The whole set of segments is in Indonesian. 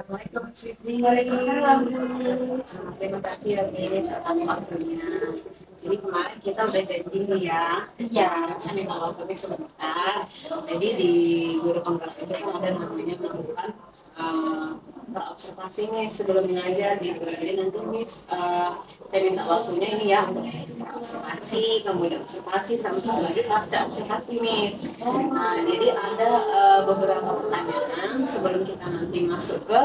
Assalamualaikum Siti. Waalaikumsalam. Terima kasih ya Miss atas waktunya. Jadi kemarin kita udah janji nih ya. Iya. Saya minta waktunya sebentar. Jadi di guru penggerak itu kan ada namanya melakukan observasi nih sebelum mengajar gitu. Jadi nanti Miss saya minta waktunya ini ya untuk observasi, kemudian observasi sama satu lagi pasca observasi Miss. Nah, jadi ada beberapa pertanyaan sebelum kita nanti masuk ke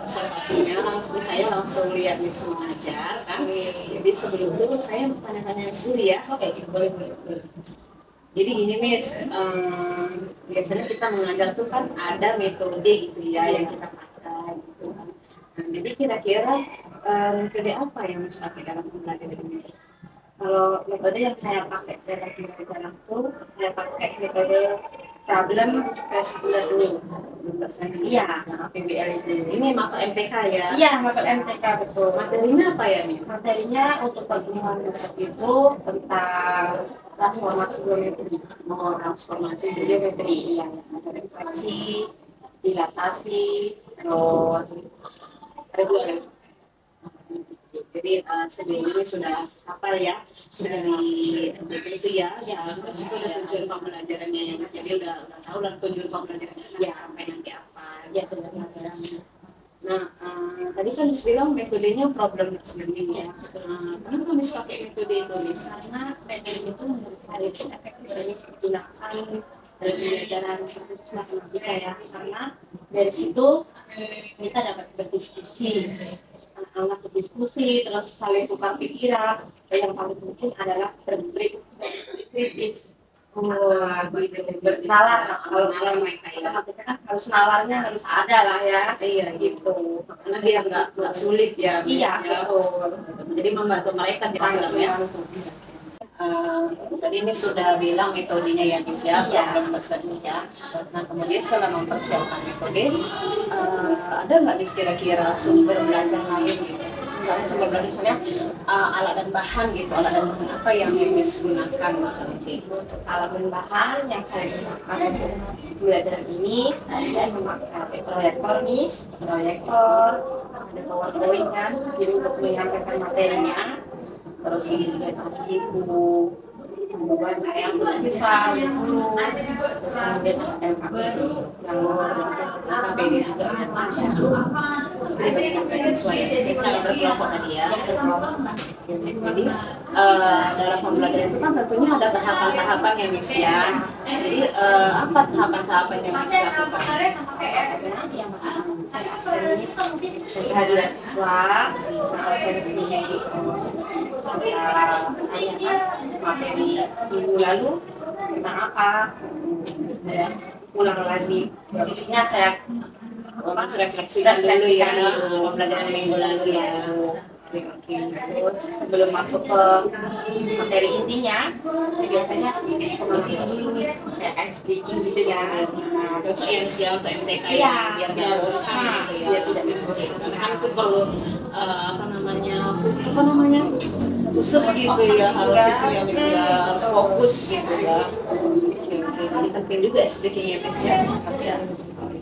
observasinya saya langsung lihat Miss mengajar kan. Jadi sebelum itu saya tanya-tanya Miss dulu ya. Oke, boleh boleh. Jadi gini Miss, biasanya kita mengajar tuh kan ada metode gitu ya yang kita pakai gitu kan. Nah, jadi kira-kira metode apa yang Miss pakai dalam pembelajaran ini? Kalau metode yang saya pakai dalam pembelajaran itu, saya pakai metode problem based learning. Iya, PBL itu. Ini maksud MTK ya? Iya, maksud MTK betul. Materinya apa ya, Miss? Materinya untuk pertemuan besok itu tentang transformasi geometri. Oh, transformasi geometri. Iya, ada refleksi, dilatasi, terus ada dua lagi. Jadi sebelumnya sudah hafal ya, sudah di itu ya sudah tujuan pembelajarannya ya, jadi udah tahu lah tujuan pembelajarannya ya sampai nanti apa ya pembelajarannya. Nah, tadi kan Miss bilang metodenya problem learning ya. Kenapa Miss pakai metode itu Miss? Karena metode itu menurut saya itu efektif bisa digunakan dalam pembelajaran matematika ya, karena dari situ kita dapat berdiskusi, anak berdiskusi, terus saling tukar pikiran, dan yang paling penting adalah berpikir kritis. Bernalar, kalau nalar mereka ya, kita kan harus nalarnya harus ada lah ya, iya gitu. Karena dia nggak sulit ya, iya betul. Jadi membantu mereka di dalam ya. Tadi ini sudah bilang metodenya ya Miss ya, problem besarnya ya. Nah kemudian setelah mempersiapkan metode, ada nggak Miss kira-kira sumber belajar lain gitu? Misalnya sumber belajar misalnya alat dan bahan gitu, alat dan bahan apa yang Miss gunakan nanti? Untuk alat dan bahan yang saya gunakan untuk belajar ini, saya memakai proyektor Miss, proyektor, ada PowerPoint kan, jadi untuk menyampaikan materinya. Terus ini juga buku buat yang siswa guru, terus kemudian yang KPD juga ada. Jadi bagi siswa ya, secara berkelompok tadi ya. Jadi dalam pembelajaran itu kan tentunya ada tahapan-tahapan yang Miss ya. Jadi apa tahapan-tahapan yang Miss lakukan? Yang kehadiran siswa, absensinya materi minggu lalu tentang apa, ya, ulang lagi. Maksudnya saya Mas refleksikan dulu ya pembelajaran minggu lalu ya. Terus sebelum masuk ke materi intinya, biasanya pemanasan dulu nih, kayak ice breaking gitu ya. Nah, cocok ya Miss ya untuk MTK ya, biar tidak bosan gitu ya. Biar tidak bosan. Karena itu perlu apa namanya khusus gitu ya, harus itu ya Miss ya, harus fokus gitu ya. Oke, jadi penting juga speaking ya Miss ya.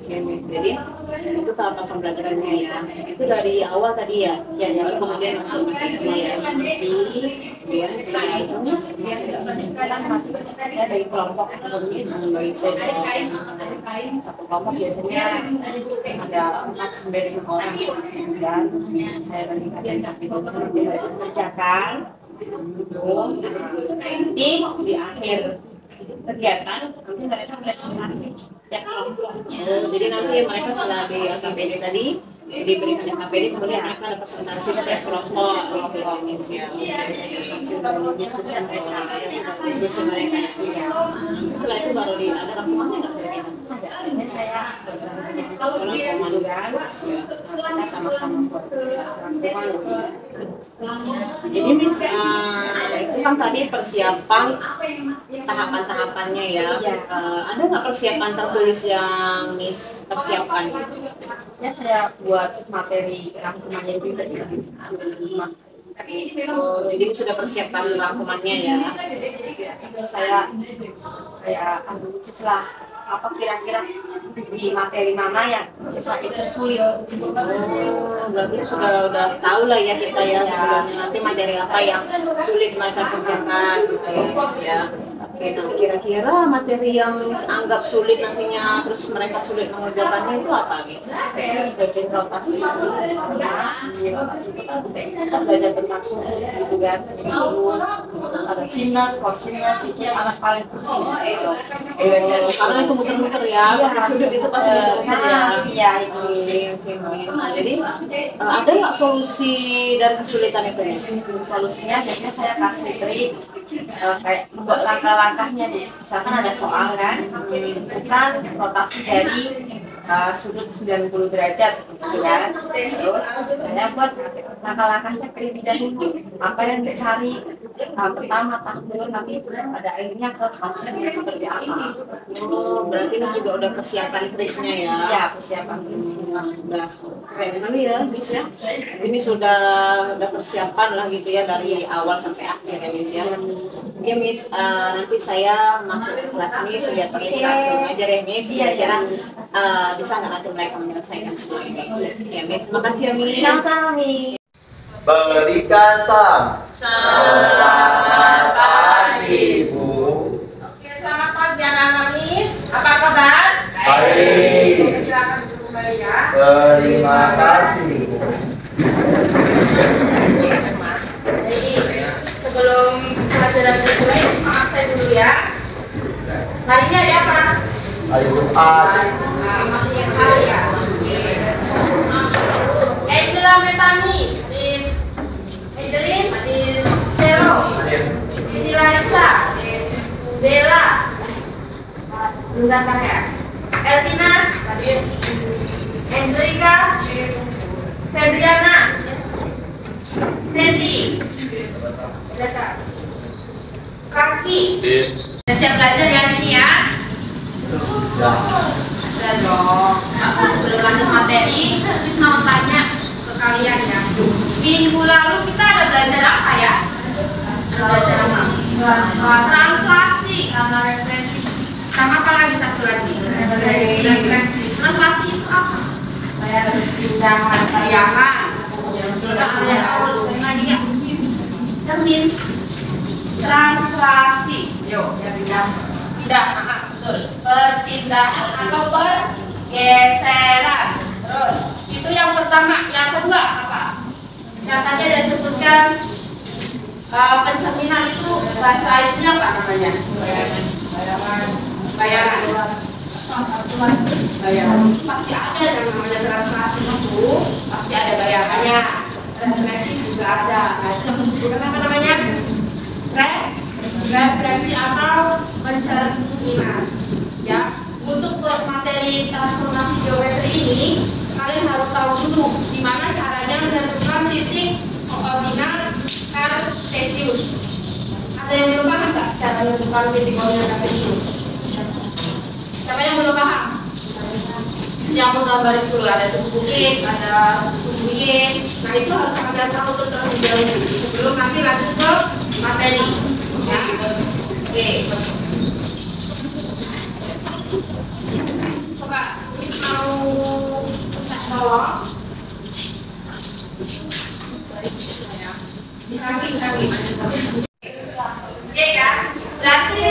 Jadi itu tahapan pembelajarannya ya. Itu dari awal tadi ya. Ya, kemudian masuk ya. Kemudian setelah itu saya dari kelompok penulis sebagai satu kelompok biasanya ada 4 sampai 5 orang dan saya berikan itu mengerjakan di akhir kegiatan nanti mereka presentasi ya kelompok. Jadi nanti mereka setelah di KPD tadi diberikan di KPD kemudian mereka ada presentasi setiap kelompok ya, diskusi mereka. Setelah itu baru ada rangkumannya nggak kira-kira? Ada. Ini saya kalau kan kita sama-sama buat rangkuman. Jadi Miss itu kan tadi persiapan tahapan-tahapannya ya. Ada nggak persiapan tertulis yang Miss persiapkan? Ya saya buat materi rangkumannya juga di rumah. Jadi sudah persiapkan rangkumannya ya. Terus saya kayak analisis lah apa kira-kira di materi mana yang siswa itu sulit. Berarti udah tahu lah ya kita ya sebelum nanti materi apa yang sulit mereka kerjakan gitu ya Miss ya. Oke, nah kira-kira materi yang Miss anggap sulit nantinya terus mereka sulit mengerjakannya itu apa Miss? Bagian rotasi rotasi itu kan kita belajar tentang suhu gitu kan, suhu ada sinus, cosinus itu anak paling pusing gitu. Karena itu muter-muter ya, pakai sudut itu pasti muter-muter ya. Iya itu. Oke. Nah, jadi ada nggak solusi dari kesulitan itu Miss? Solusinya biasanya saya kasih trik kayak membuat langkah-langkahnya. Misalkan ada soal kan, menentukan rotasi dari sudut 90 derajat gitu kan. Terus saya buat langkah-langkahnya terlebih dahulu, apa yang dicari pertama tahun nanti pada akhirnya ke hasilnya seperti apa. Berarti ini juga udah persiapan triknya ya. Iya, persiapan triknya. Udah keren kali ya Miss ya. Ini sudah persiapan lah gitu ya dari awal sampai akhir ya Miss ya. Oke Miss, nanti saya masuk ke kelas Miss lihat Miss langsung aja ya Miss. Kira-kira bisa nggak nanti mereka menyelesaikan semua ini? Ya Miss, terima kasih ya Miss. Sama-sama nih. Berikan salam. Selamat pagi, Bu. Oke, selamat pagi anak-anak Miss. Apa kabar? Baik. Silakan duduk kembali ya. Terima kasih, Bu. Jadi, sebelum pelajaran dimulai, maaf saya dulu ya. Hari ini hari apa? Hari Jumat. Masih yang hari ya. Angela Metani. Edelin. Zero. Siti Laisa. Bella. Bentar ya. Elvina. Hendrika. Febriana. Sandy. Kaki. Siap belajar ya hari ini ya. Ya. Sudah dong. Aku sebelum lanjut materi, Miss mau tanya ke kalian ya. Minggu lalu kita ada belajar apa ya? Belajar apa? Translasi. Sama apa lagi satu lagi? Translasi itu apa? Bayangan. Cermin. Translasi. Yuk, pindah, betul. Perpindahan atau pergeseran. Terus, itu yang pertama. Yang kedua apa? Yang tadi ada disebutkan pencerminan itu bahasa itunya apa namanya? Bayangan. Bayangan. Pasti ada yang namanya translasi itu. Pasti ada bayangannya. Referensi juga ada. Nah, itu disebutkan apa namanya? Referensi atau pencerminan. Ya, untuk materi transformasi geometri ini kalian harus tahu dulu gimana caranya menentukan titik koordinat kartesius. Ada yang belum paham nggak cara menentukan titik koordinat kartesius? Siapa yang belum paham? Yang menggambarin dulu ada suku X, ada suku Y. Nah itu harus kalian tahu terlebih dahulu sebelum nanti lanjut ke materi. Ya, oke. Coba, Miss mau tolong. Kaki. Y kan? Berarti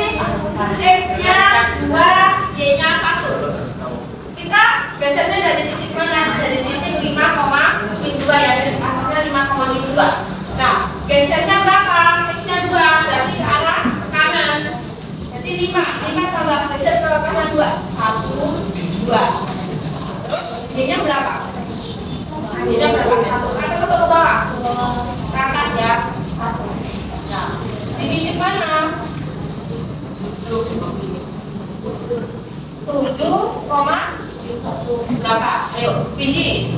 X-nya 2, Y-nya 1. Kita biasanya dari titik mana? Dari titik 5,2 ya, dari asalnya 5,2. Nah, gesernya berapa? X-nya 2, berarti ke arah kanan. Jadi 5 tambah geser ke kanan 2, 1, 2. Terus Y-nya berapa? Y-nya berapa? 1. Ke atas atau ke bawah? Ke atas ya, 1. Nah, di titik mana? 7, berapa? Ayo, pilih.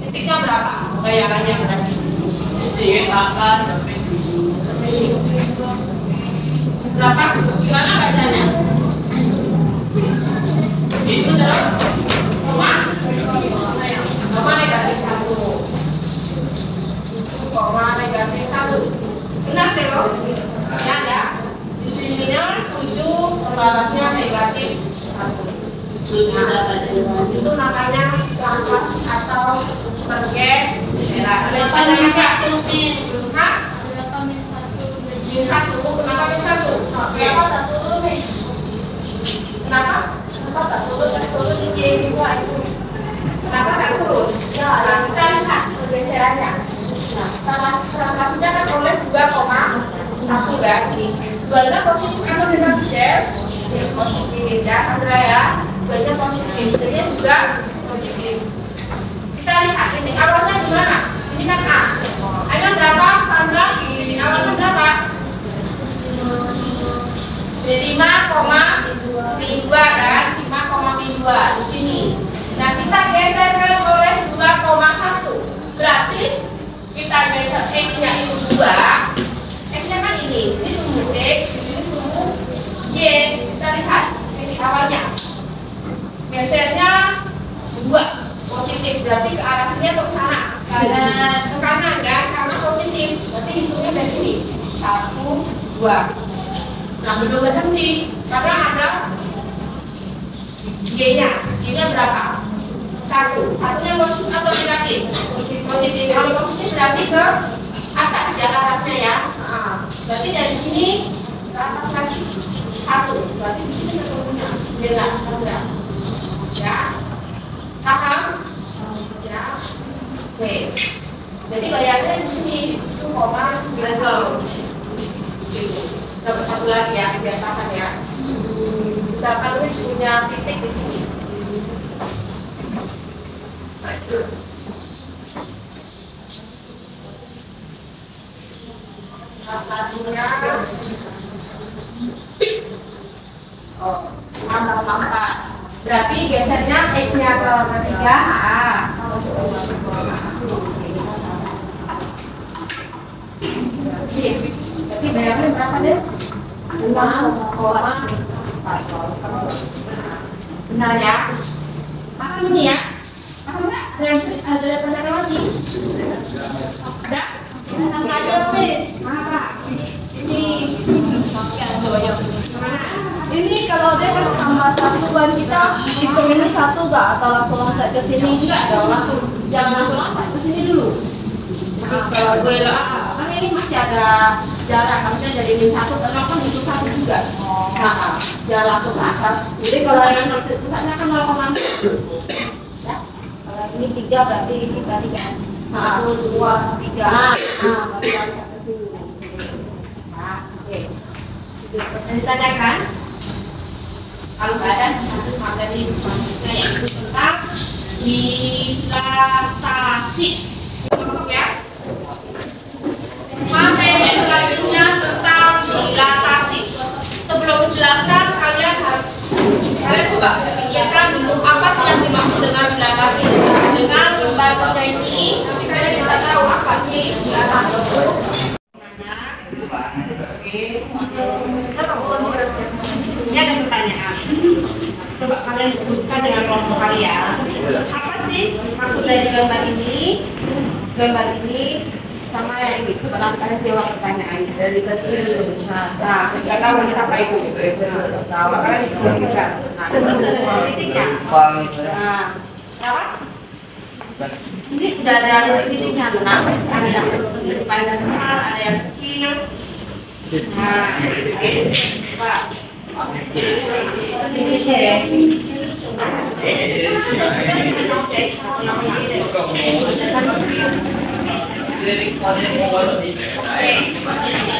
Titiknya berapa? Bayangannya berapa? Titik akan berapa? Gimana bacanya? Itu terus koma negatif 1. Koma negatif 1. Benar, Sero? Ya, ya. Di sininya 7, balasnya negatif min 1, Miss. Hah? Min 1, kenapa min 1? Kenapa tak turun, Miss? Kenapa? Kenapa tak turun? Kan turun di Y2 itu. Kenapa tak turun? Ya, kita lihat pergeserannya. Nah, translasinya kan oleh 2,1 kan? Dualnya positif atau negatif? Positif ya, Sandra ya. Dualnya positif, jadi juga positif. Kita lihat ini awalnya gimana? Ini kan A. A-nya berapa, Sandra? Ini awalnya berapa? 5,2 kan? 5,2 di sini. Nah, kita geserkan oleh 2,1. Berarti kita geser X-nya itu 2. X-nya kan ini sumbu X, di sini sumbu Y. Kita lihat titik awalnya. Gesernya 2 positif, berarti ke arah sini atau ke sana? Ke kanan kan? Karena positif. Berarti hitungnya dari sini. 1, 2. Nah, belum berhenti karena ada Y-nya. Y-nya berapa? 1. Satunya positif atau negatif? Positif. Kalau positif berarti ke atas ya arahnya ya. Berarti dari sini ke atas lagi 1. Berarti di sini ketemunya jelas, Sandra. Ya, paham? Ya. Oke. Jadi bayarnya di sini itu koma dapat satu lagi ya, biar paham ya. Misalkan Miss punya titik di sini. Nampak. Berarti gesernya X-nya ke ketiga. Sip. Berarti bayarnya berapa deh? 6,4. Benar ya? Paham ini ya? Paham nggak? Ada pertanyaan lagi? Ada? Ada, Miss. Apa? Ini kalau dia kan tambah 1 ban kita hitung ini 1 nggak atau langsung loncat ke sini? Enggak dong, jangan langsung loncat ke sini dulu. Jadi kalau gue kan ini masih ada jarak, harusnya dari min 1 karena kan itu 1 juga. Nah, jangan langsung ke atas. Jadi kalau yang pusatnya kan 0,6. Ya, Kalau ini 3 berarti ini tadi kan 1, 2, 3. baru loncat ke sini. Nah, oke. Ditanyakan? Kalau nggak ada, satu materi selanjutnya yaitu tentang dilatasi. Ya. Materi selanjutnya tentang dilatasi. Sebelum dijelaskan, kalian coba pikirkan dulu apa sih yang dimaksud dengan dilatasi. Dengan lembaga ini, nanti kalian bisa tahu apa sih dilatasi. Ini ada pertanyaan. Coba kalian diskusikan dengan kelompok kalian. Apa sih maksud dari gambar ini? Gambar ini sama yang ini. Coba nanti kalian jawab pertanyaannya. Dari kecil ke besar. Nah, nggak tahu ini siapa itu. Tahu kalian diskusikan. Nah, titiknya. Nah, apa? Ini sudah ada titiknya. Nah, ada yang besar, ada yang kecil.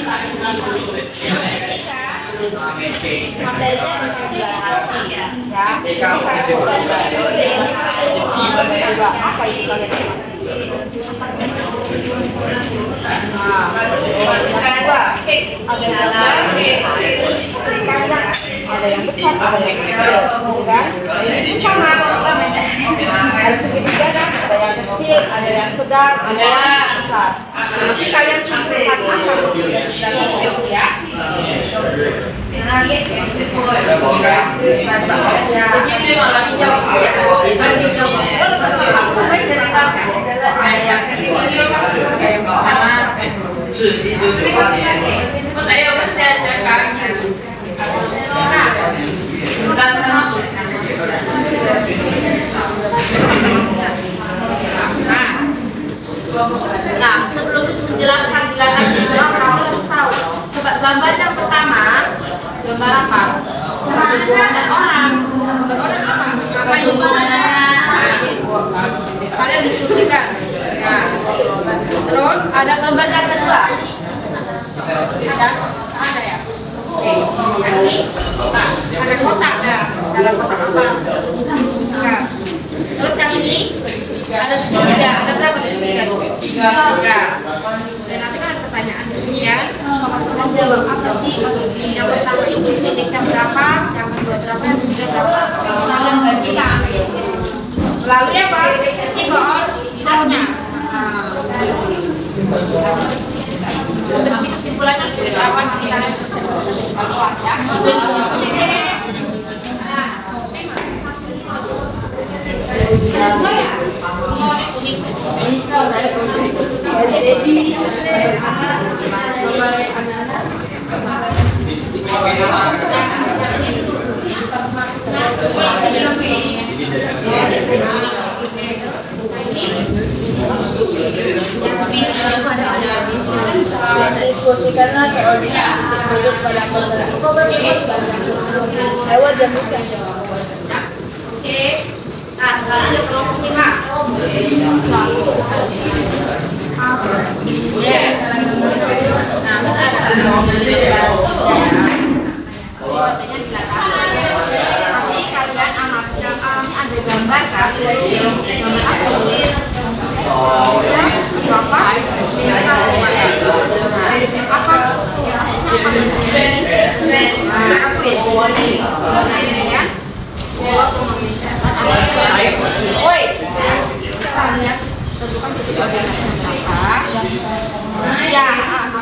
Nah, coba. Ada yang besar, ada yang kecil, kan? Sama. Ada segitiga kan? Ada yang kecil, ada yang sedang, ada yang besar. Nanti kalian simpulkan apa dan kecil ya. Nah, orang apa? Apa itu? Kalian diskusikan. Nah, terus ada gambar yang kedua. Ada ya? Oke, ini ada kotak ya. Dalam kotak apa? Diskusikan. Terus yang ini ada segitiga. Ada berapa segitiga? Tiga. Dan nanti kan ada pertanyaan di sini ya. Kamu jawab apa sih? Yang pertama itu titiknya berapa? Yang kedua berapa? Yang ketiga berapa? Kalian bagikan. Lalu ya Pak, ini koordinatnya. Nanti kesimpulannya seperti apa nanti kalian bisa evaluasi ya. Diskusikanlah koordinasi penduduk pada lewat jam buka. Oke. Nah, sekarang ada kelompok 5. Nah, Mas ada pasti kalian amatnya ada gambar kan? Gambar apa? Ya, namanya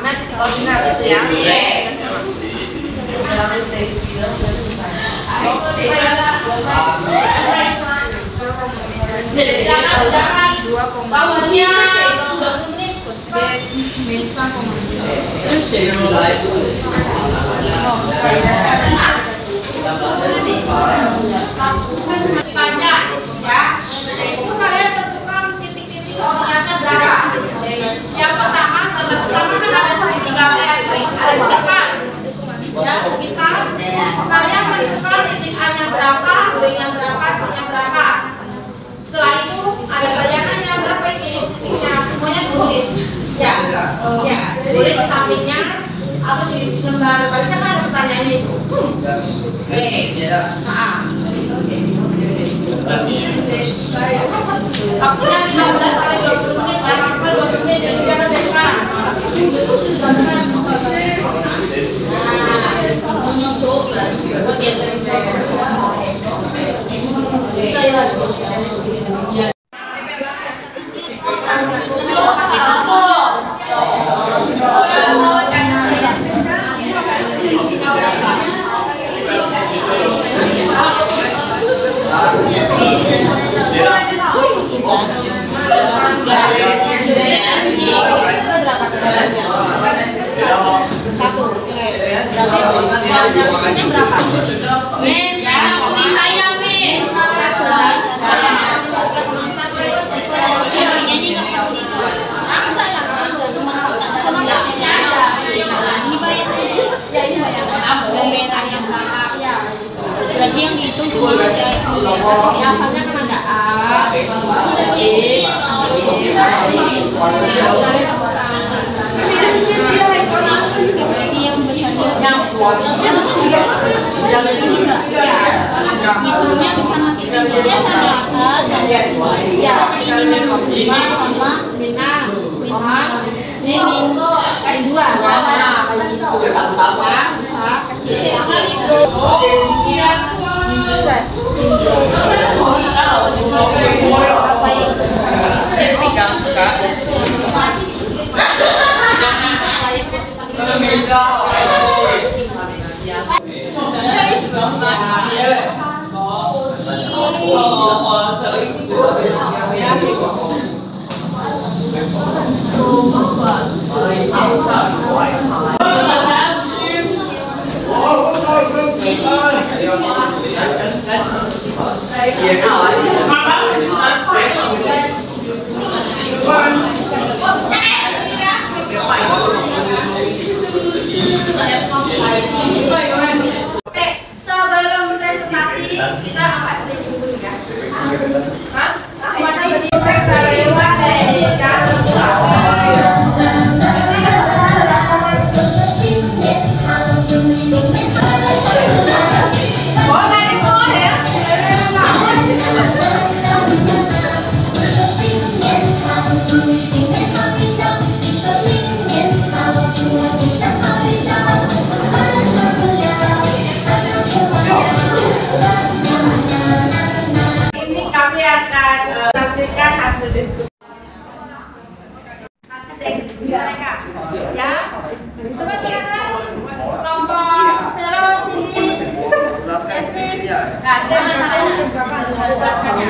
titik koordinat itu ya. Jangan powernya 20 menit. Tanya ya, itu kalian tentukan titik-titik koordinatnya berapa. Yang pertama, gambar pertama kan ada segitiga ada sekitar ya, sekitar kalian tentukan titik A nya berapa, B nya berapa, C nya berapa. Setelah itu ada bayangannya berapa itu titiknya, semuanya tulis ya, ya boleh di sampingnya atau di lembar baca kan ada pertanyaannya itu. Oke, waktunya 15 sampai 20 menit ya, maksimal 20 menit dan juga besar. Berarti yang dihitung tuh asalnya kan ada A, B, berarti yang besarnya yang ini enggak hitungnya di sana titiknya ada ya ini minus 2 sama minus 2 ya, nah gitu bisa kasih apa yang Oke, sebelum Saksikan hasil diskusi. Mereka, ya. Coba silakan. Kelompok Selos sini. Nah, dia jelaskannya.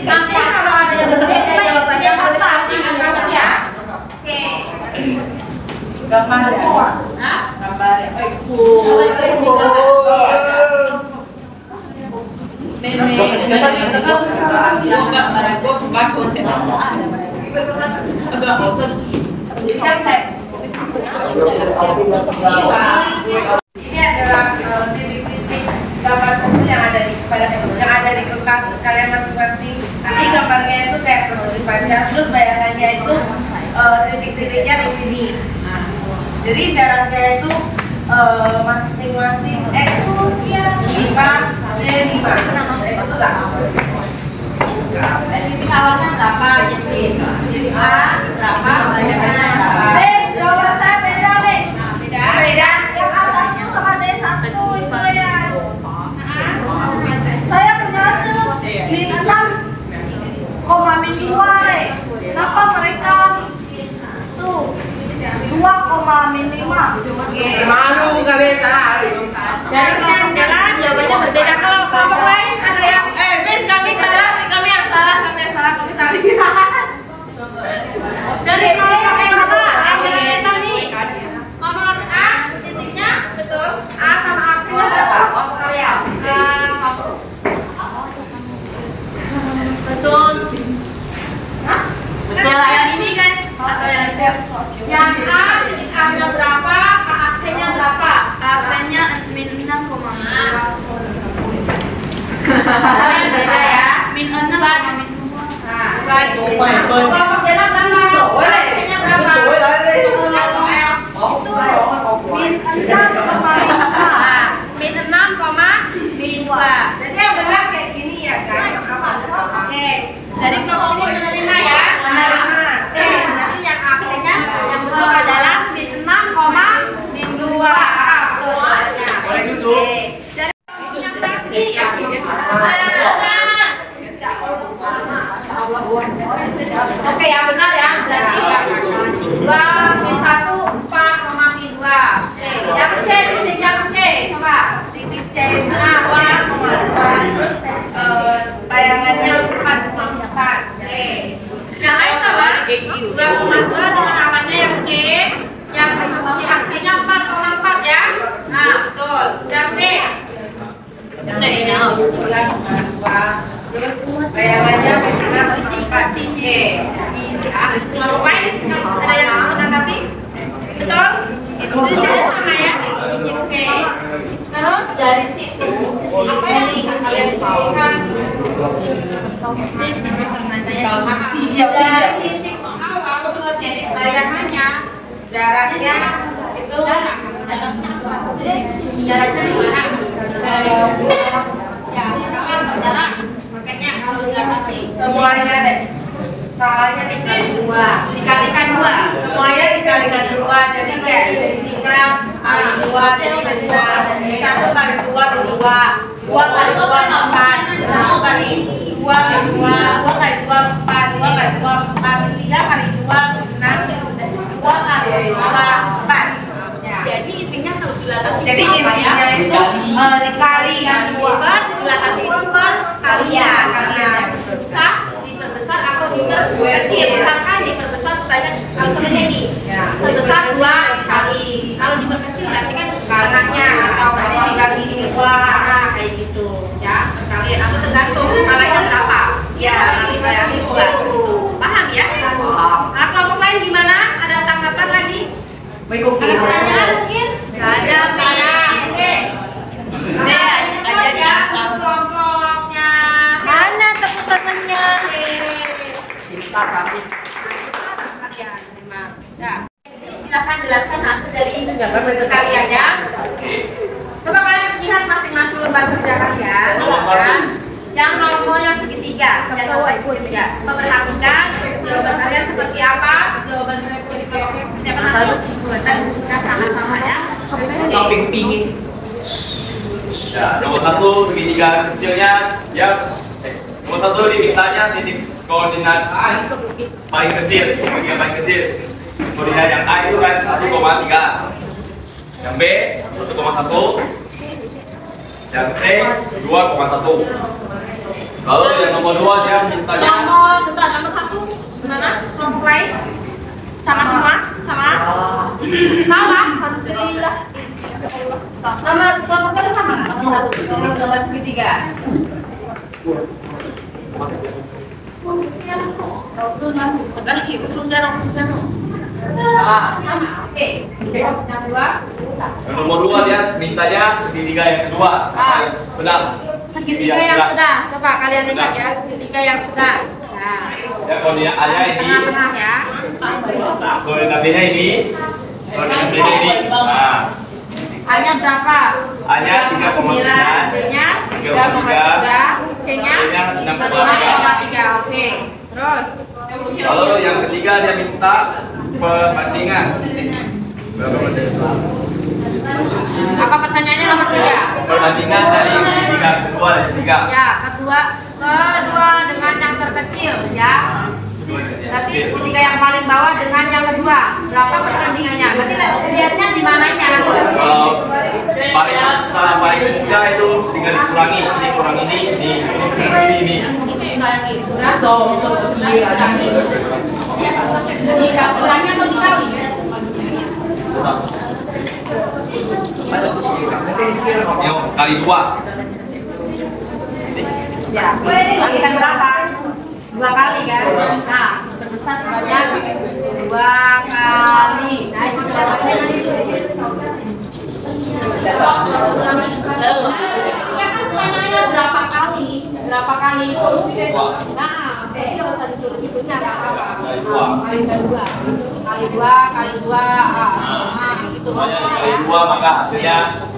Nanti kalau ada yang berbeda jawabannya boleh kasih ya. Oke. Gambar. Nah, Gambar. Ini adalah titik-titik gambar pensil yang ada di kertas kalian masing-masing. Nanti gambarnya itu kayak persegi panjang, terus bayangannya itu titik-titiknya di sini. Nah, jadi jaraknya itu masing-masing X 5 Y 5. Betul lah. titik awalnya berapa, Jesslyn? Titik A berapa, bayangannya berapa? Miss, jawaban saya beda, Miss. Nah, beda. Beda. Yang A1 sama D1 itu ya. Saya punya hasil min 6, min 2 deh. Kenapa mereka tuh 2, min 5? Malu kalian salah. Dari kelompok jalan jawabannya berbeda. Kalau kelompok lain ada yang Miss, kami salah, kami yang salah. dari kelompok yang apa? Yang tadi. Nomor A titiknya betul. A sama aksinya berapa? Kalian. Betul. Betul lah yang ini kan atau yang itu? Yang A titik A-nya berapa? A-nya berapa? Absennya min 6, Beda ya. min 6, min 2. Nah, kelompok jalan berapa? A-nya berapa? Min 6, min 2. Min 6, min 2. Jadi yang benar kayak gini ya kan? Oke, dari kelompok ini menerima ya. Oke, nanti yang akhirnya yang betul adalah min 6, min 2. Betul. Boleh duduk. Dari yang tadi. Oke, yang benar ya. Berarti 2 min 1, 4, min 2. Oke, yang C, titik yang C. Coba. Titik C itu 2,2. Bayangannya 4,4. Oke. Yang lain sama. 2,2 dengan namanya yang C. Yang di aksinya 4,4 ya. Nah, betul. Yang D. Bayangannya 4,4 D. Nomor lain ada yang menanggapi? Betul? Itu jadi sama ya. Oke. Terus dari situ apa yang disebutkan? Dari titik awal ke titik bayangannya jaraknya itu jaraknya apa? Jaraknya di mana? Ya, sekarang atau jarak. Makanya kalau dilatasi semuanya deh. Skalanya dikali 2. dikalikan 2. Semuanya dikalikan 2. Jadi kayak 3 kali 2 jadi 2. 1 kali 2 2. 2 kali 2 4. 1 kali 2 kali 2. 2 kali 2 4. 2 kali 2 4. 3 kali 2 6. 2 kali 2 4. Jadi intinya kalau dilatasi Jadi itu apa ya? intinya itu dikali yang 2. Dilatasi itu perkalian. Kalian. Bisa diperbesar atau diperkecil. Misalkan diperbesar sebanyak kalau sebenarnya ini sebesar 2 kali. Kalau diperkecil berarti kan setengahnya atau dibagi 2. Nah, kayak gitu ya, perkalian atau tergantung skalanya berapa. Ya, dibayangi 2 gitu. Paham ya? Nah, kelompok lain gimana? Ada tanggapan lagi? Ada pertanyaan mungkin? Ada, Oke. Deh, ini terus ya kelompoknya. Mana tepuk tangannya? Kalian memang. Ya. Silakan jelaskan hasil dari kalian ya. Coba kalian lihat masing-masing lembar kerja kalian. Ya. Yang nomor yang segitiga, yang nomor segitiga. Coba perhatikan jawaban kalian seperti apa? Jawaban kalian seperti apa? Nanti kita sama-sama ya. Topping tinggi. Ya, nomor 1 segitiga kecilnya ya. Nomor 1 dimintanya titik koordinat paling kecil, yang paling kecil. Koordinat yang A itu kan 1,3, yang B 1,1, yang C 2,1. Lalu yang nomor 2 dia mintanya Nomor 1 gimana? Kelompok lain? Sama semua? Sama? Sama? Alhamdulillah. Sama kelompok kita sama? Nomor segitiga. Sama. Oke. Yang dua. yang nomor 2 dia mintanya segitiga yang kedua, yang sedang. Segitiga yang sedang. Coba kalian lihat ya, segitiga yang sedang. Nah, Ya koordinat A-nya ini, tengah-tengah ya. koordinat B-nya ini, koordinat C-nya ini. Nah, A-nya berapa? A-nya 3,9, B-nya 3,3, C-nya 6,3. Oke. Terus lalu yang ketiga dia minta perbandingan. Berapa perbandingan? apa pertanyaannya nomor 3? Perbandingan dari segitiga kedua dan ketiga. Ya, kedua dengan yang terkecil ya. Berarti segitiga yang paling bawah dengan yang kedua. Berapa perbandingannya? Berarti lihatnya di mananya? Kalau cara paling mudah itu tinggal dikurangi, ini kurang ini. Dikurangi atau dikali? Yuk, kali 2. Ya, kali kan berapa? 2 kali kan? Nah, terbesar sebanyak 2 kali. Nah, itu jawabannya nanti. Ya kan sebenarnya berapa kali? Berapa kali itu? Nah, jadi nggak usah ditulis-tulisnya apa-apa. Kali 2. Kali 2, nah, gitu. Kali 2 maka hasilnya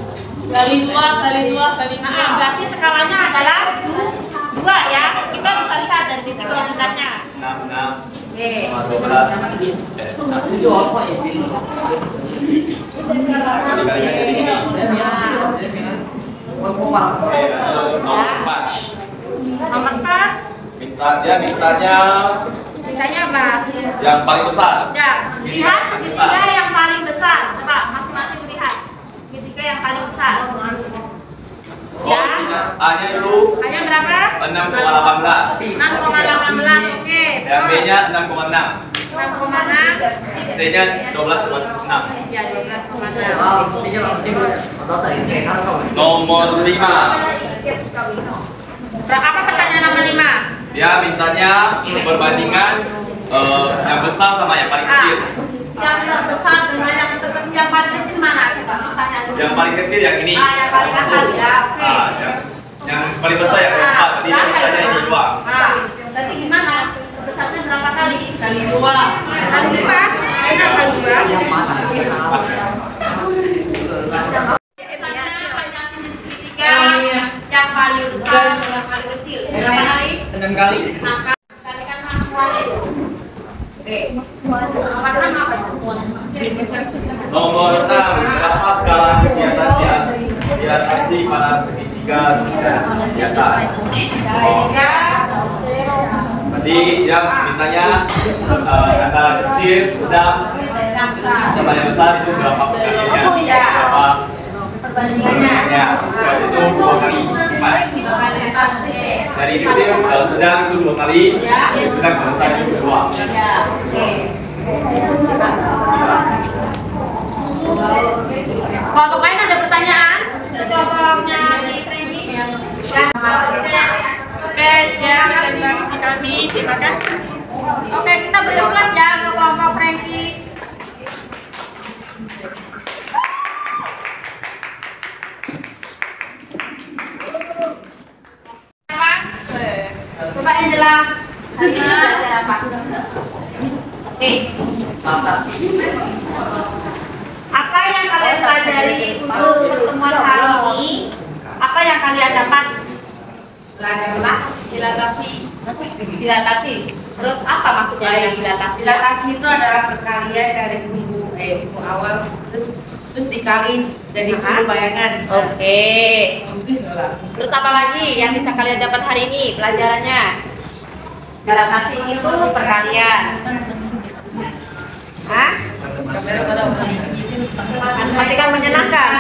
Kali 2. Nah, berarti skalanya adalah 2 ya. Kita bisa lihat dari titik koordinatnya. 6, Oke. 12. Kali-kalinya jadi ini. Oke, lalu nomor 4. Nomor 4. Mintanya apa? Yang paling besar. Ya, Lihat segitiga yang paling besar. Coba masing-masing lihat. Segitiga yang paling besar. A-nya itu hanya berapa? 6,18. 6,18. Oke. Yang B-nya 6,6. 6,6. C-nya 12,6. Ya, 12,6. Nomor 5. Apa pertanyaan nomor 5? Dia mintanya perbandingan yang besar sama yang paling kecil. Yang terbesar dengan yang terkecil. Yang paling kecil mana? Coba misalnya dulu. Yang paling kecil yang ini. Yang paling atas ya. Oke. Yang paling besar yang keempat. Tadi dia mintanya ini 2. Berarti gimana? Besarnya berapa kali? Kali 2. Kali 2. Enak kali 2. Yang paling besar, yang paling kecil. Berapa kali? 6 kali. Kalikan maksimalnya. Oke. Nomor 6 apa? Nomor 6. Berapa skala kegiatan diatasi pada segitiga di atas? Tadi dia mintanya antara kecil, sedang, sama yang besar itu berapa perkaliannya? Berapa Perbandingannya. ya, itu 2 kali 4. Dari kecil ke sedang itu 2 kali, dari sedang ke besar itu 2. Ya, oke. Kelompok lain ada pertanyaan? Kelompoknya di Premi? Oke, ya, kasih kami. Terima kasih. Oke, kita beri kelas ya untuk kelompok Premi. Coba Angela. Hari ini belajar apa? Oke. Apa yang kalian pelajari untuk pertemuan hari ini? Apa yang kalian dapat? Dilatasi. Terus apa maksudnya dari dilatasi? Dilatasi itu adalah perkalian dari sumbu awal terus dikali jadi sumbu bayangan. Oke. Terus apa lagi yang bisa kalian dapat hari ini pelajarannya? Skala kasih itu perkalian. Hah? Matematika menyenangkan.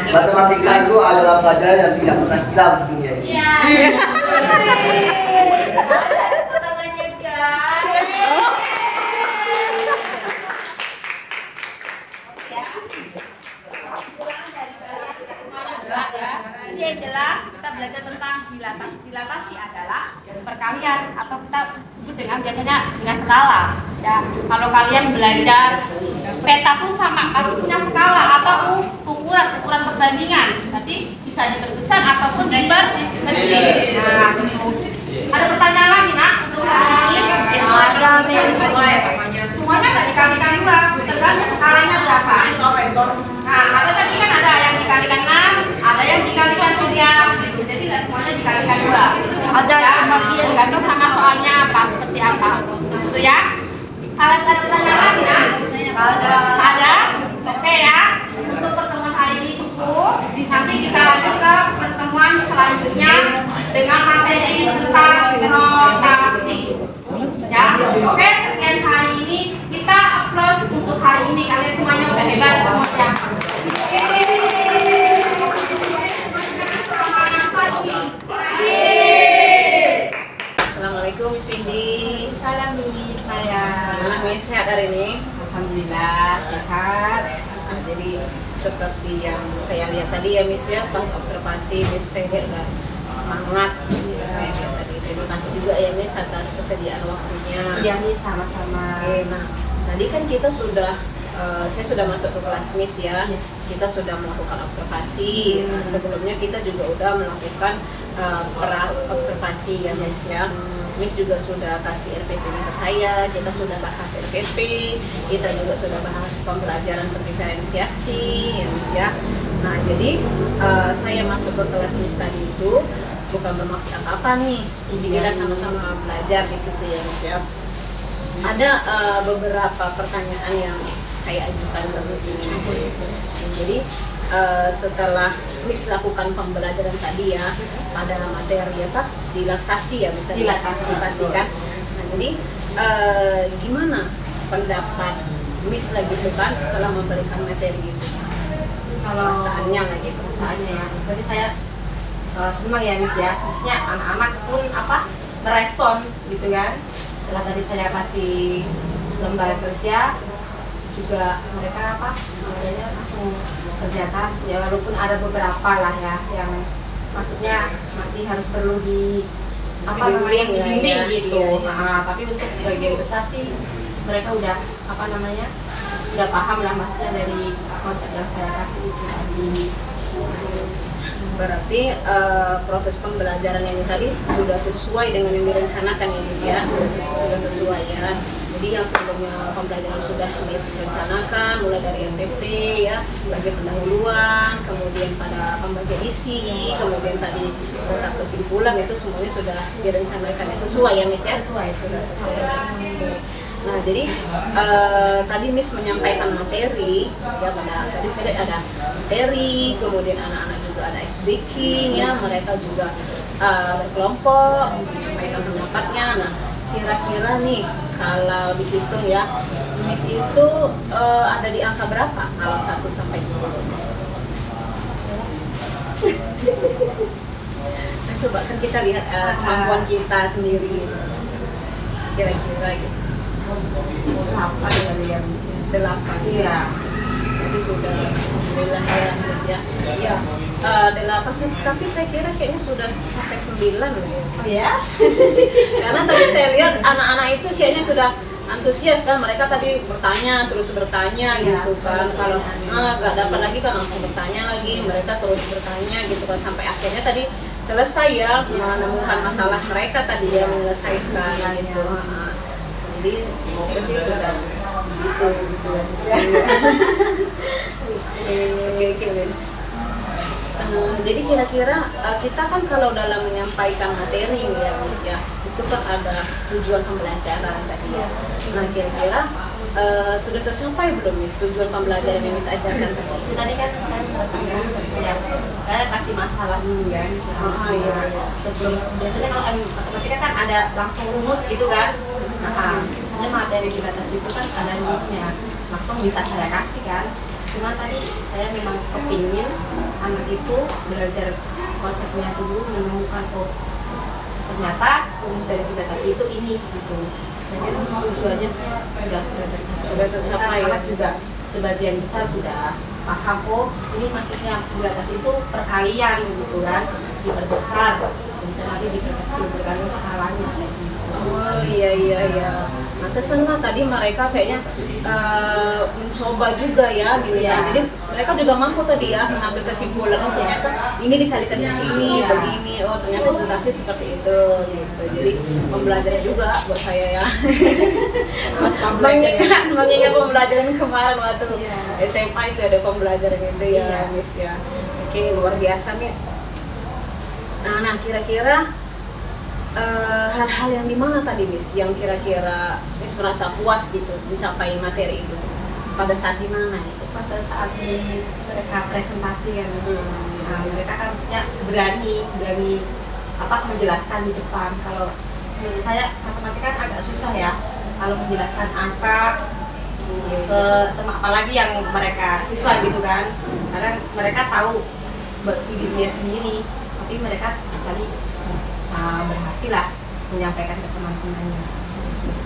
Matematika itu adalah pelajaran yang tidak pernah hilang di dunia ini. Jadi yang jelas kita belajar tentang dilatasi. Dilatasi adalah perkalian atau kita sebut dengan biasanya dengan skala. Ya, kalau kalian belajar peta pun sama, harus punya skala atau ukuran perbandingan. Berarti bisa diperbesar ataupun diperkecil. Nah, ada pertanyaan lagi nak untuk hari ini? Semuanya nggak dikalikan dua, tergantung skalanya berapa. Nah, ada tadi kan ada yang dikalikan 6, ada yang dikalikan 3. Jadi nggak semuanya dikalikan 2. Ada ya, tergantung sama soalnya apa, seperti apa. Itu ya. Ada pertanyaan lagi ya? Ada. Oke ya. Untuk pertemuan hari ini cukup. Nanti kita lanjut ke pertemuan selanjutnya dengan materi tentang rotasi. Ya. Oke, sekian hari ini. Kita applause untuk hari ini. Kalian semuanya udah hebat semuanya. Assalamualaikum Miss Windy. Salam Miss Maya. Gimana Miss, sehat hari ini? Alhamdulillah sehat. Nah, jadi seperti yang saya lihat tadi ya Miss ya, pas observasi Miss saya udah semangat. Saya lihat tadi. Terima kasih juga ya Miss atas kesediaan waktunya. Iya Miss, sama-sama. Oke, nah tadi kan kita sudah saya sudah masuk ke kelas Miss ya. Kita sudah melakukan observasi. Sebelumnya kita juga udah melakukan pra observasi ya Miss ya. Miss juga sudah kasih RPP-nya ke saya. Kita sudah bahas RPP. Kita juga sudah bahas pembelajaran berdiferensiasi ya Miss ya. Nah jadi saya masuk ke kelas Miss tadi itu bukan bermaksud apa-apa nih. Jadi kita sama-sama belajar di situ ya Miss ya. Ada beberapa pertanyaan yang saya ajukan ke Miss ini. Jadi setelah Miss lakukan pembelajaran tadi ya pada materi apa dilatasi ya Miss tadi. Dilatasi kan. Nah jadi gimana pendapat Miss lagi itu kan setelah memberikan materi itu? Kalau Perasaannya lah gitu. perasaannya ya. Jadi saya senang ya Miss ya. Maksudnya anak-anak pun apa merespon gitu kan. Setelah tadi saya kasih lembar kerja juga mereka apa namanya langsung kerjakan ya, walaupun ada beberapa lah ya yang maksudnya masih harus perlu di apa namanya dibimbing gitu. Nah, tapi untuk sebagian besar sih mereka udah apa namanya udah paham lah maksudnya dari konsep yang saya kasih itu tadi. Berarti proses pembelajaran yang tadi sudah sesuai dengan yang direncanakan ya Miss ya, sudah sesuai ya. Jadi yang sebelumnya pembelajaran sudah Miss rencanakan mulai dari MPP ya, bagi pendahuluan, kemudian pada pembagian isi, kemudian tadi kotak kesimpulan itu semuanya sudah direncanakan ya, sesuai ya Miss ya, sudah sesuai. Nah jadi tadi Miss menyampaikan materi ya, pada tadi saya ada materi, kemudian anak-anak juga ada ice breaking ya, mereka juga berkelompok menyampaikan pendapatnya. Nah kira-kira nih kalau dihitung ya Miss itu ada di angka berapa kalau 1 sampai 10? Nah, coba kan kita lihat kemampuan kita sendiri kira-kira gitu. 8 kali ya Miss. 8 iya. Jadi sudah alhamdulillah ya Miss ya. Iya. 8 sih, tapi saya kira kayaknya sudah sampai 9 loh ya. Oh ya? Karena tadi saya lihat anak-anak itu kayaknya sudah antusias kan, mereka tadi bertanya terus bertanya gitu kan. Kalau nggak dapat lagi kan langsung bertanya lagi, mereka terus bertanya gitu kan sampai akhirnya tadi selesai ya menemukan masalah mereka tadi ya, menyelesaikan gitu. Jadi semoga sih sudah gitu. Oke. Jadi kira-kira kita kan kalau dalam menyampaikan materi ya Miss ya, itu kan ada tujuan pembelajaran tadi ya. Nah kira-kira sudah tercapai belum Miss tujuan pembelajaran yang Miss ajarkan tadi? Tadi kan saya sampaikan ya, saya kasih masalah dulu kan. Sebelum biasanya kalau matematika kan ada langsung rumus gitu kan. Nah, misalnya materi di atas itu kan ada rumusnya, langsung bisa saya kasih kan. Cuma tadi saya memang kepingin anak itu belajar konsepnya dulu, menemukan ternyata rumus dari dilatasi itu ini gitu. Jadi tujuannya sudah tercapai ya. Juga sebagian besar sudah paham ini maksudnya dilatasi itu perkalian gitu kan, diperbesar, bisa nanti diperkecil bergantung skalanya kayak gitu. Oh iya. Pantesan lah tadi mereka kayaknya mencoba juga ya gitu ya. Jadi mereka juga mampu tadi ya mengambil kesimpulan ternyata ini dikalikan ke sini begini, ternyata mutasi seperti itu gitu. Jadi pembelajaran juga buat saya ya. mengingat pembelajaran kemarin waktu SMA itu ada pembelajaran itu ya Miss ya. Oke, luar biasa Miss. Nah kira-kira hal-hal yang di mana tadi Miss yang kira-kira Miss merasa puas gitu mencapai materi itu pada saat di mana itu? Pada saat mereka presentasi kan, nah, mereka kan maksudnya berani menjelaskan di depan. Kalau menurut saya matematika kan agak susah ya kalau menjelaskan angka ke apalagi yang mereka siswa gitu kan, karena mereka tahu dirinya sendiri, tapi mereka tadi berhasil lah menyampaikan ke teman-temannya.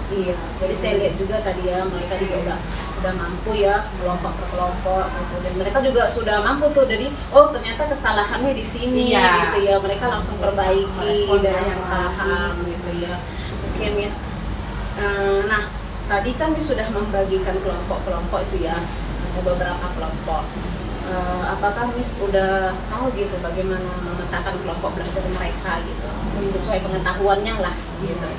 Iya, jadi saya lihat juga tadi ya mereka juga udah mampu ya kelompok per kelompok gitu. Dan mereka juga sudah mampu tuh, jadi ternyata kesalahannya di sini gitu ya, mereka langsung perbaiki dan langsung paham gitu ya. Oke Miss, nah tadi kan Miss sudah membagikan kelompok-kelompok itu ya, ada beberapa kelompok. Apakah Miss udah tahu gitu bagaimana memetakan kelompok belajar mereka gitu sesuai pengetahuannya lah gitu?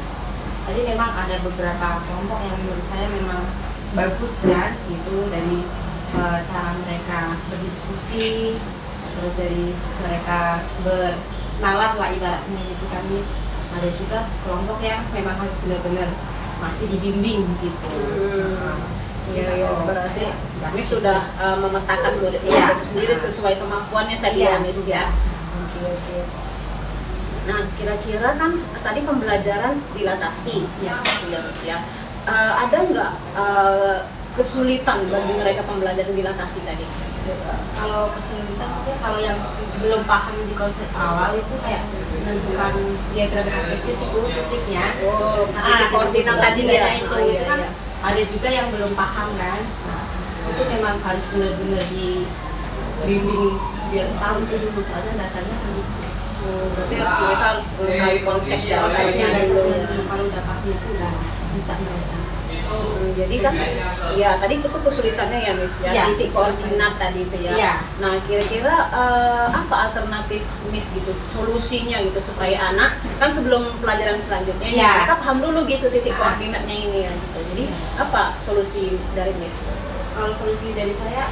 Tadi memang ada beberapa kelompok yang menurut saya memang bagus ya gitu, dari cara mereka berdiskusi, terus dari mereka bernalar lah ibaratnya gitu kan Miss. Ada juga kelompok yang memang harus benar-benar masih dibimbing gitu. Iya, berarti Miss sudah memetakan murid-murid itu sendiri sesuai kemampuannya tadi ya Miss ya. Oke. Nah kira-kira kan tadi pembelajaran dilatasi ya Miss ya. Ada nggak kesulitan bagi mereka pembelajaran dilatasi tadi? Kalau kesulitan mungkin kalau yang belum paham di konsep awal itu kayak menentukan diagram kartesis itu titiknya. Koordinat tadi ya itu kan ada juga yang belum paham kan. Nah, itu memang harus benar-benar dibimbing biar tahu itu dulu, soalnya dasarnya kan gitu. Berarti mereka harus mengetahui konsep dasarnya dulu. Kalau udah paham itu udah bisa mereka. Jadi kan ya tadi itu kesulitannya ya Miss ya, titik koordinat tadi itu ya. Nah kira-kira apa alternatif Miss gitu, solusinya gitu supaya anak kan sebelum pelajaran selanjutnya mereka paham dulu gitu titik koordinatnya ini ya gitu. Jadi apa solusi dari Miss? Kalau solusi dari saya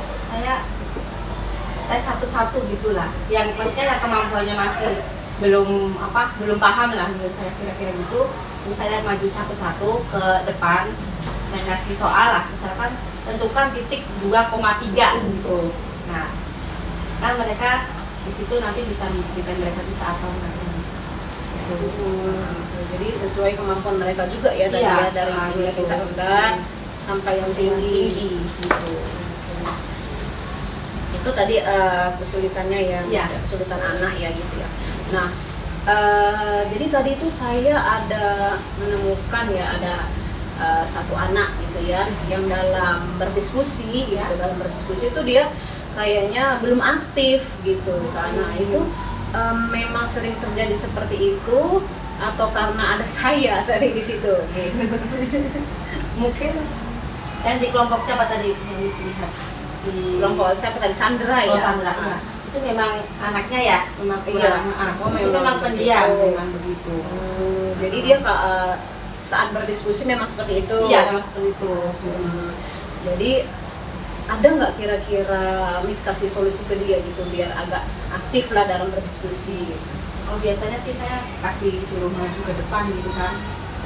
satu-satu gitulah, yang maksudnya kemampuannya masih belum paham lah menurut saya kira-kira gitu. Jadi saya maju satu-satu ke depan dan kasih soal lah, misalkan tentukan titik 2,3 gitu. Nah kan mereka di situ nanti bisa membuktikan mereka bisa apa nanti gitu. Jadi sesuai kemampuan mereka juga ya tadi ya, dari yang kita rendah sampai yang tinggi gitu. Itu tadi kesulitannya ya, kesulitan anak ya gitu ya. Nah jadi tadi itu saya ada menemukan ya ada satu anak gitu ya yang dalam berdiskusi gitu, dalam berdiskusi itu dia kayaknya belum aktif gitu, karena itu memang sering terjadi seperti itu atau karena ada saya tadi di situ Miss? Mungkin yang di kelompok siapa tadi yang dilihat? Di kelompok siapa tadi? Sandra ya? Sandra. Itu memang anaknya ya, memang memang pendiam, memang begitu. Jadi dia saat berdiskusi memang seperti itu. Iya, memang seperti itu. Jadi ada nggak kira-kira Miss kasih solusi ke dia gitu biar agak aktif lah dalam berdiskusi? Oh biasanya sih saya kasih suruh maju ke depan gitu kan,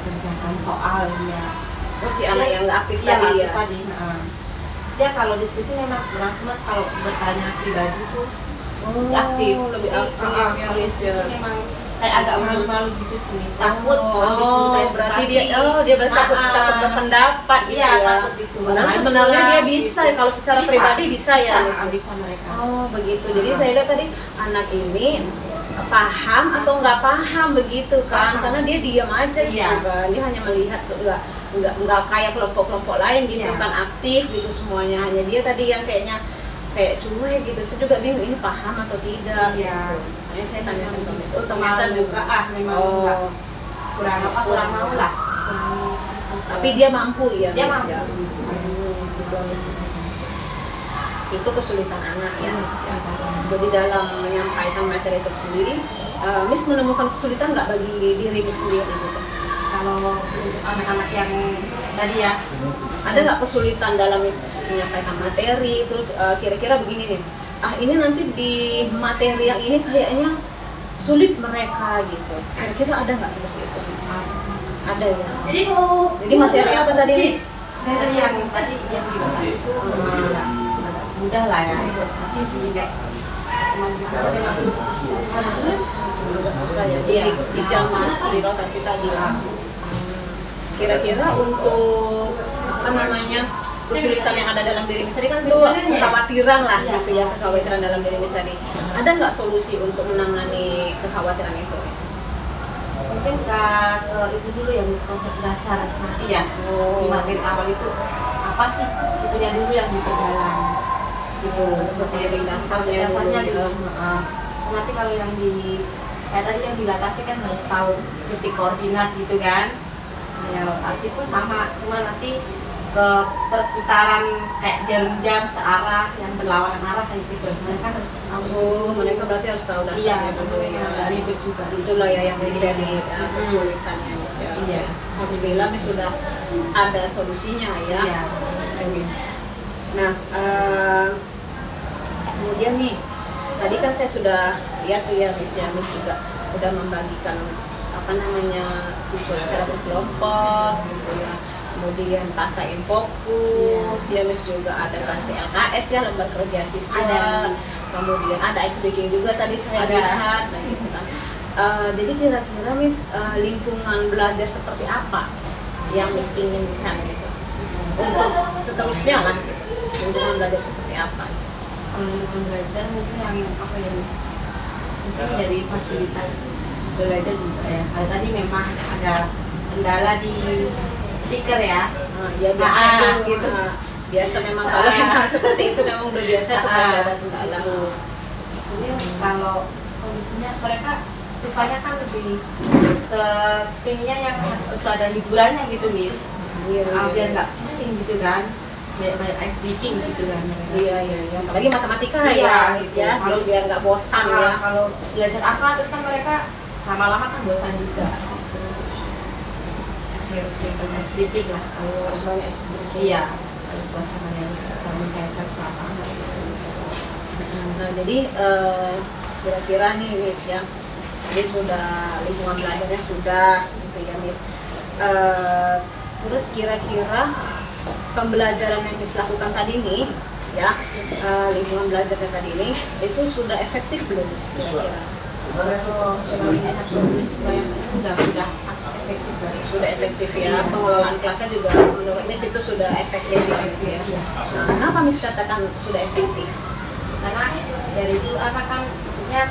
kerjakan soalnya. Oh, si anak yang nggak aktif Iya, tadi aktif ya. tadi. Dia kalau diskusi memang berat, kalau bertanya pribadi tuh aktif, lebih aktif Kalau ya, diskusi ya. memang kayak agak malu-malu gitu sih, takut habis Oh, berarti dia berarti takut berpendapat gitu Iya, ya. takut disuruh Padahal maju sebenarnya lah, dia bisa gitu. kalau secara Bisa, pribadi bisa ya. Miss? bisa mereka. Oh, begitu. Jadi saya lihat tadi anak ini paham atau nggak paham begitu kan? Paham. Karena dia diam aja gitu Iya. kan. Dia hanya melihat tuh, nggak kayak kelompok-kelompok lain gitu Iya. kan, aktif gitu semuanya. Hanya dia tadi yang kayak cuek gitu. Saya juga bingung ini paham atau tidak. Iya. Gitu. Makanya saya tanyakan ke Miss. Oh, ternyata juga memang oh, kurang mau lah. tapi dia mampu ya, Dia Miss, mampu. ya. Gitu, Miss. Itu kesulitan anak ya, Miss, ya. Jadi dalam menyampaikan materi itu sendiri, Miss menemukan kesulitan nggak bagi diri Miss sendiri gitu? Kalau untuk anak-anak yang tadi ya, Ada nggak kesulitan dalam Miss menyampaikan materi? Terus kira-kira begini nih, ini nanti di materi yang ini kayaknya sulit mereka gitu. Kira-kira ada nggak seperti itu, Miss? Ada ya. Jadi materi apa tadi, Miss? Materi yang tadi yang dibahas itu agak mudah lah ya. Nanti di next Terus agak susah ya. Di jam masih rotasi tadi lah. Kira-kira untuk apa namanya kesulitan yang ada dalam diri Miss tadi kan itu kekhawatiran lah gitu ya, kekhawatiran dalam diri Miss tadi. Ada nggak solusi untuk menangani kekhawatiran itu, Miss? mungkin ke itu dulu ya, Miss, konsep dasar nanti ya. Di materi awal itu apa sih itunya dulu yang diperdalam gitu, Konsep dasarnya dulu. dulu. Nanti kalau yang kayak tadi yang dilatasi kan harus tahu titik koordinat gitu kan. Ya, rotasi pun sama, cuma nanti ke perputaran kayak jarum jam searah yang berlawanan arah kayak gitu. Mereka harus tahu. Oh, mereka berarti harus tahu dasarnya dulu ya. nggak ribet juga. Itulah ya yang menjadi kesulitannya, Miss ya. Iya. Alhamdulillah Miss sudah ada solusinya ya. Iya. Miss. Nah, kemudian nih, tadi kan saya sudah lihat tuh ya, Miss ya, Miss juga udah membagikan apa namanya siswa secara berkelompok gitu ya. Kemudian pakai fokus, ya Miss juga ada kasih LKS ya, lembar kerja siswa. Ada. Kemudian ada ice breaking juga tadi saya Ada. lihat, nah gitu kan. Jadi kira-kira Miss lingkungan belajar seperti apa yang Miss inginkan gitu? Untuk seterusnya lah, lingkungan belajar seperti apa? Lingkungan belajar mungkin yang apa ya, Miss? Mungkin dari fasilitas belajar juga ya. Kalau tadi memang ada kendala di speaker ya. Ya biasa tuh gitu. Biasa memang kalau memang seperti itu memang udah biasa tuh pasti ada kendala. Ini kalau kondisinya mereka siswanya kan lebih pengennya yang harus ada hiburannya gitu, Miss. Biar nggak pusing gitu kan. Banyak ice breaking gitu kan. Iya. Apalagi matematika Iya, ya, Miss gitu. ya. Kalau biar nggak bosan ya. Kalau belajar apa terus kan mereka lama-lama kan bosan juga. Ice breaking lah. Harus banyak sedikit. Iya. Harus suasana yang bisa mencairkan suasana. Nah, jadi kira-kira nih Miss ya, jadi sudah lingkungan belajarnya sudah gitu ya Miss. Terus kira-kira pembelajaran yang Miss lakukan tadi nih ya, lingkungan belajarnya tadi ini itu sudah efektif belum Miss kira-kira? Kalau sehat yang sudah efektif lah. Sudah efektif ya, pengelolaan kelasnya juga menurut Miss itu sudah efektif ya Miss ya. Nah, kenapa Miss katakan sudah efektif? Karena dari itu anak kan maksudnya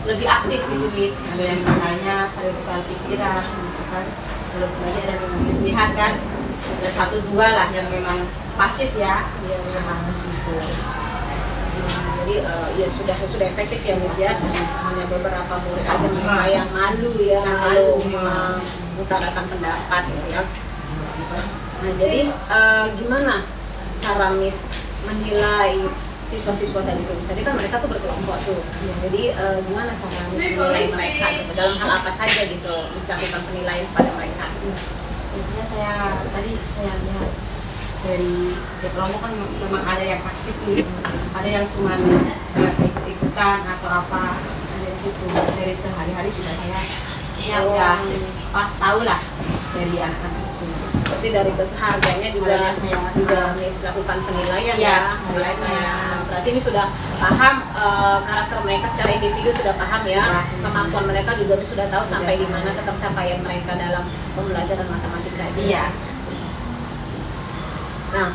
lebih aktif gitu, Miss. Ada yang bertanya, saling tukar pikiran gitu kan. Kalau belajar ada yang kesedihan kan, ada 1-2 lah yang memang pasif ya. Iya, Nah, gitu. Jadi ya sudah efektif ya Miss ya. Hanya beberapa murid aja cuma yang malu ya, malu mengutarakan pendapat gitu ya. Nah jadi gimana cara Miss menilai siswa-siswa tadi tuh? Tadi kan mereka tuh berkelompok tuh. Jadi gimana cara Miss menilai mereka gitu? Dalam hal apa saja gitu Miss lakukan penilaian pada mereka? Biasanya saya lihat dari kelompok kan memang ada yang aktif, Miss. Ada yang cuma ikut-ikutan atau apa, ada di situ. Dari sehari-hari sudah saya udah tahu lah dari anak-anak itu. berarti dari kesehariannya juga Miss lakukan penilaian ya. Berarti Miss sudah paham karakter mereka secara individu, sudah paham ya kemampuan mereka, juga Miss sudah tahu sampai di mana ketercapaian mereka dalam pembelajaran matematika ini. Nah,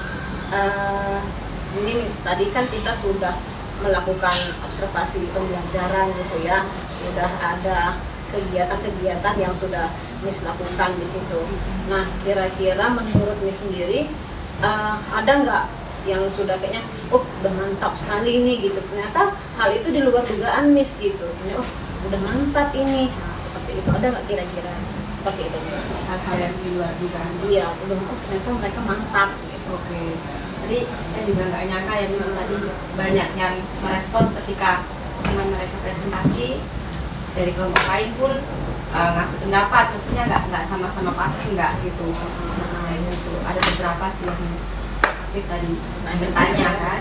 ini Miss tadi kan kita sudah melakukan observasi pembelajaran gitu ya, sudah ada kegiatan-kegiatan yang sudah Miss lakukan di situ. Nah, kira-kira menurut Miss sendiri ada nggak yang sudah kayaknya, udah mantap sekali ini gitu. Ternyata hal itu di luar dugaan Miss gitu. Udah mantap ini. Nah, seperti itu ada nggak kira-kira seperti itu Miss? Hal-hal yang di luar dugaan. Iya, ternyata mereka mantap gitu. Oke. Tadi saya juga nggak nyangka ya Miss, tadi banyak yang merespon ketika teman mereka presentasi, dari kelompok lain pun ngasih pendapat, maksudnya nggak sama-sama pasti nggak gitu. Itu ada beberapa sih yang aktif tadi bertanya kan.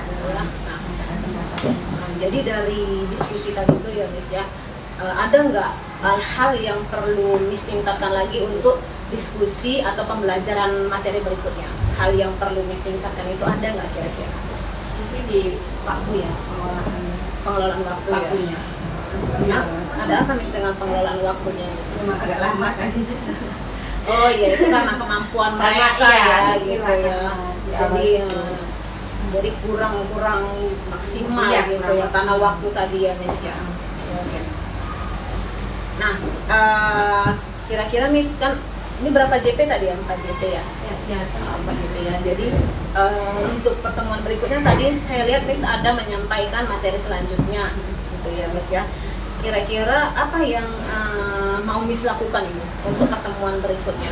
Jadi dari diskusi tadi itu ya Miss ya, ada nggak hal-hal yang perlu Miss tingkatkan lagi untuk diskusi atau pembelajaran materi berikutnya? Hal yang perlu Miss tingkatkan itu ada nggak kira-kira? Mungkin di waktu ya, pengelolaan waktunya. Nah, ada apa Miss dengan pengelolaan waktunya? Memang agak lama kan. Oh iya, itu karena kemampuan mereka ya gitu ya. Jadi kurang maksimal gitu ya karena waktu tadi ya Miss ya. Nah, kira-kira Miss kan ini berapa JP tadi ya? 4 JP ya? Ya, 4 JP ya. Jadi untuk pertemuan berikutnya tadi saya lihat Miss ada menyampaikan materi selanjutnya gitu ya Miss ya. Kira-kira apa yang mau Miss lakukan ini untuk pertemuan berikutnya?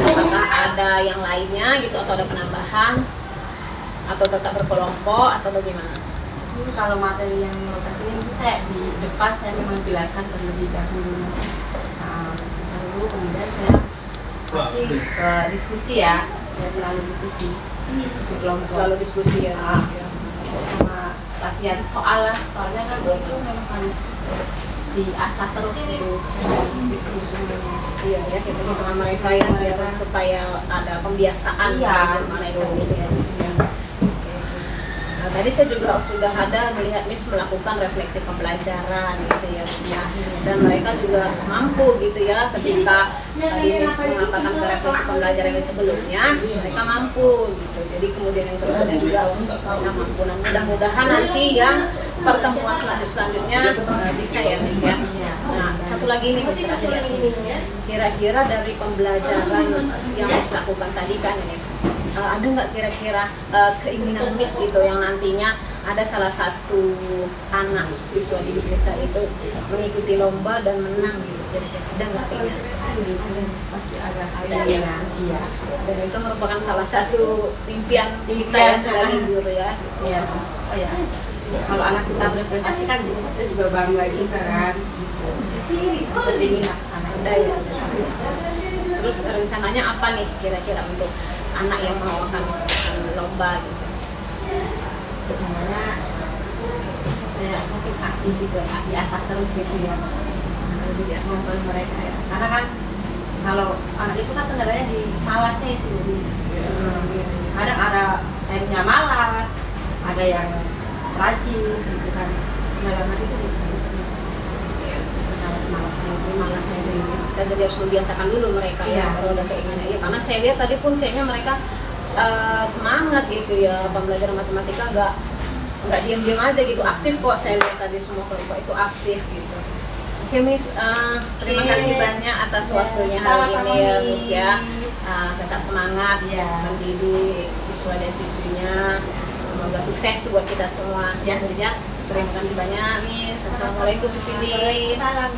Apakah ada yang lainnya gitu atau ada penambahan atau tetap berkelompok atau bagaimana? Kalau materi yang rotasi ini mungkin saya di depan saya memang jelaskan terlebih dahulu Mas. Lalu kemudian saya ke diskusi ya, selalu diskusi kelompok. Selalu diskusi ya Miss ya. Sama latihan soal lah, soalnya kan itu memang harus diasah terus gitu. Iya ya, kita dengan mereka yang biar supaya ada pembiasaan belajar mereka gitu ya Miss ya. Nah, tadi saya juga sudah ada melihat Miss melakukan refleksi pembelajaran gitu ya Miss ya. Dan mereka juga mampu gitu ya ketika tadi Miss mengatakan ke refleksi pembelajaran yang sebelumnya, mereka mampu gitu. Jadi kemudian yang berikutnya juga mereka mampu. Nah, mudah-mudahan nanti yang pertemuan selanjutnya bisa ya Miss ya. Nah, satu lagi nih Miss terakhir. Kira-kira dari pembelajaran yang Miss lakukan tadi kan ini, ada nggak kira-kira keinginan Miss gitu yang nantinya ada salah satu anak siswa di Miss itu mengikuti lomba dan menang gitu? Kira-kira ada nggak keinginan seperti itu? Pasti ada keinginan, iya. Dan itu merupakan salah satu impian kita ya sebagai guru ya. Iya. Oh ya. Kalau anak kita berprestasi kan kita juga bangga juga kan. Kita ingin anak Ada ya. Terus rencananya apa nih kira-kira untuk anak yang mau akan mengikuti lomba gitu? Sebenarnya saya mungkin aktif juga, diasah terus gitu ya. Lebih diasah oleh mereka ya. Karena kan kalau anak itu kan kendalanya di malasnya itu, kadang ada timenya malas, ada yang rajin gitu kan. Kendala itu diskusi. Malasnya itu kita jadi harus membiasakan dulu mereka ya kalau ada keinginan ya, karena saya lihat tadi pun kayaknya mereka semangat gitu ya pembelajaran matematika, nggak diam-diam aja gitu, aktif kok saya lihat tadi semua kelompok itu aktif gitu. Oke Miss, terima kasih banyak atas waktunya hari ini ya Miss ya. Tetap semangat mendidik siswa dan siswinya, semoga sukses buat kita semua ya Miss ya. Terima kasih banyak Miss. Assalamualaikum Miss Windy. Salam.